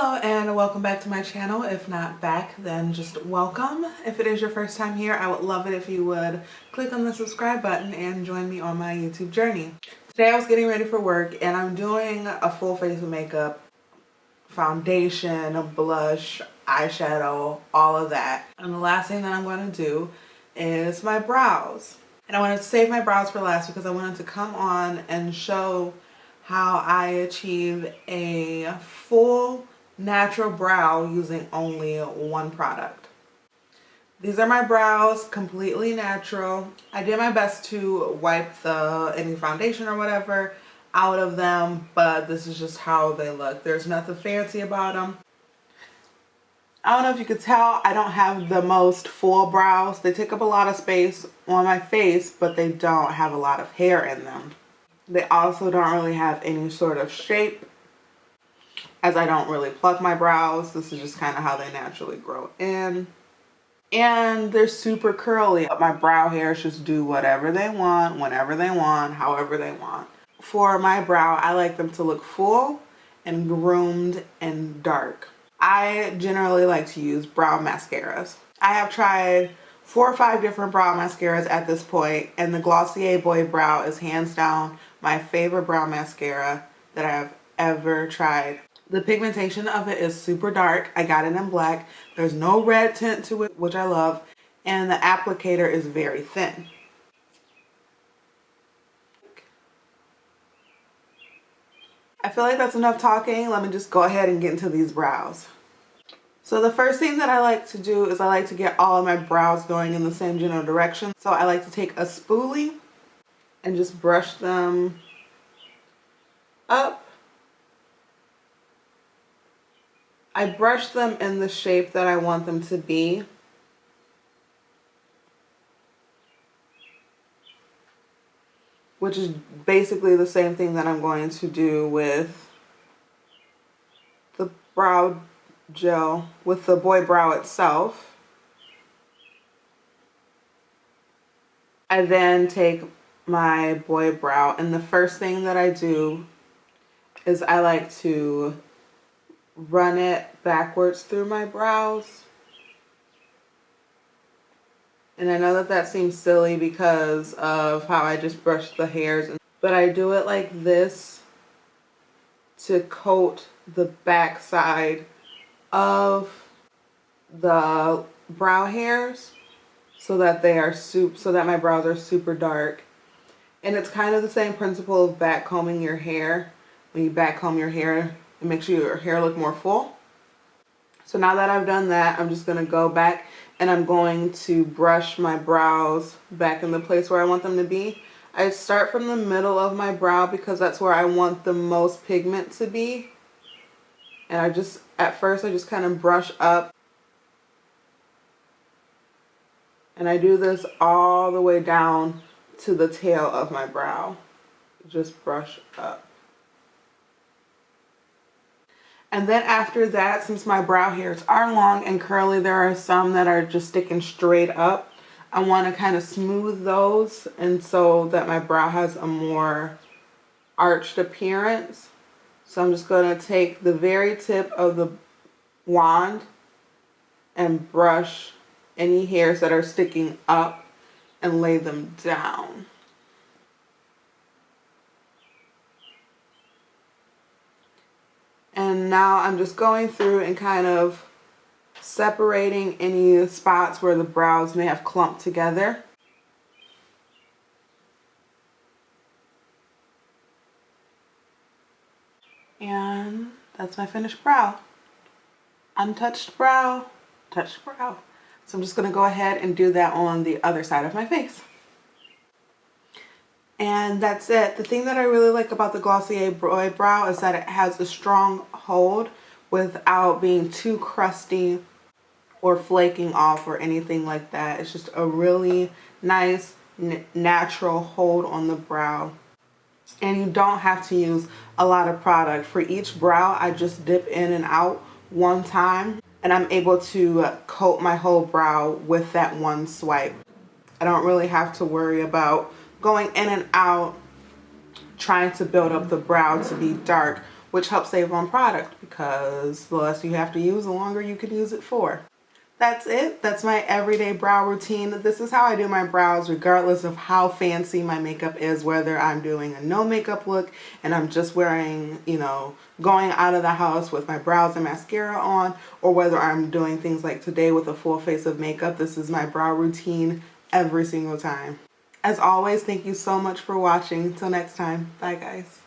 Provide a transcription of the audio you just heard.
Hello and welcome back to my channel. If not back, then just welcome. If it is your first time here, I would love it if you would click on the subscribe button and join me on my YouTube journey. Today I was getting ready for work and I'm doing a full face of makeup, foundation, blush, eyeshadow, all of that. And the last thing that I'm going to do is my brows. And I wanted to save my brows for last because I wanted to come on and show how I achieve a full natural brow using only one product. These are my brows, completely natural. I did my best to wipe any foundation or whatever out of them, but this is just how they look. There's nothing fancy about them. I don't know if you could tell, I don't have the most full brows. They take up a lot of space on my face, but they don't have a lot of hair in them. They also don't really have any sort of shape, as I don't really pluck my brows. This is just kind of how they naturally grow in. And they're super curly. My brow hairs just do whatever they want, whenever they want, however they want. For my brow, I like them to look full and groomed and dark. I generally like to use brow mascaras. I have tried 4 or 5 different brow mascaras at this point, and the Glossier Boy Brow is hands down my favorite brow mascara that I have ever tried. The pigmentation of it is super dark. I got it in black. There's no red tint to it, which I love, and the applicator is very thin. I feel like that's enough talking. Let me just go ahead and get into these brows. So the first thing that I like to do is I like to get all of my brows going in the same general direction. So I like to take a spoolie and just brush them up. I brush them in the shape that I want them to be. Which is basically the same thing that I'm going to do with the brow gel, with the boy brow itself. I then take my boy brow, and the first thing that I do is I like to run it backwards through my brows. And I know that that seems silly because of how I just brushed the hairs, but I do it like this to coat the back side of the brow hairs so that my brows are super dark. And it's kind of the same principle of back combing your hair. When you back comb your hair, it makes your hair look more full. So now that I've done that, I'm just going to go back and I'm going to brush my brows back in the place where I want them to be. I start from the middle of my brow because that's where I want the most pigment to be. And at first I just kind of brush up. And I do this all the way down to the tail of my brow. Just brush up. And then after that, since my brow hairs are long and curly, there are some that are just sticking straight up. I want to kind of smooth those, and so that my brow has a more arched appearance. So I'm just going to take the very tip of the wand and brush any hairs that are sticking up and lay them down. And now I'm just going through and kind of separating any spots where the brows may have clumped together. And that's my finished brow. Untouched brow, touched brow. So I'm just going to go ahead and do that on the other side of my face. And that's it. The thing that I really like about the Glossier Boy Brow is that it has a strong hold without being too crusty or flaking off or anything like that. It's just a really nice, natural hold on the brow. And you don't have to use a lot of product. For each brow, I just dip in and out one time, and I'm able to coat my whole brow with that one swipe. I don't really have to worry about going in and out trying to build up the brow to be dark which helps save on product because the less you have to use, the longer you can use it for. That's it. That's my everyday brow routine. This is how I do my brows regardless of how fancy my makeup is, whether I'm doing a no makeup look and I'm just wearing, going out of the house with my brows and mascara on, or whether I'm doing things like today with a full face of makeup. This is my brow routine every single time. As always, thank you so much for watching. Till next time. Bye guys.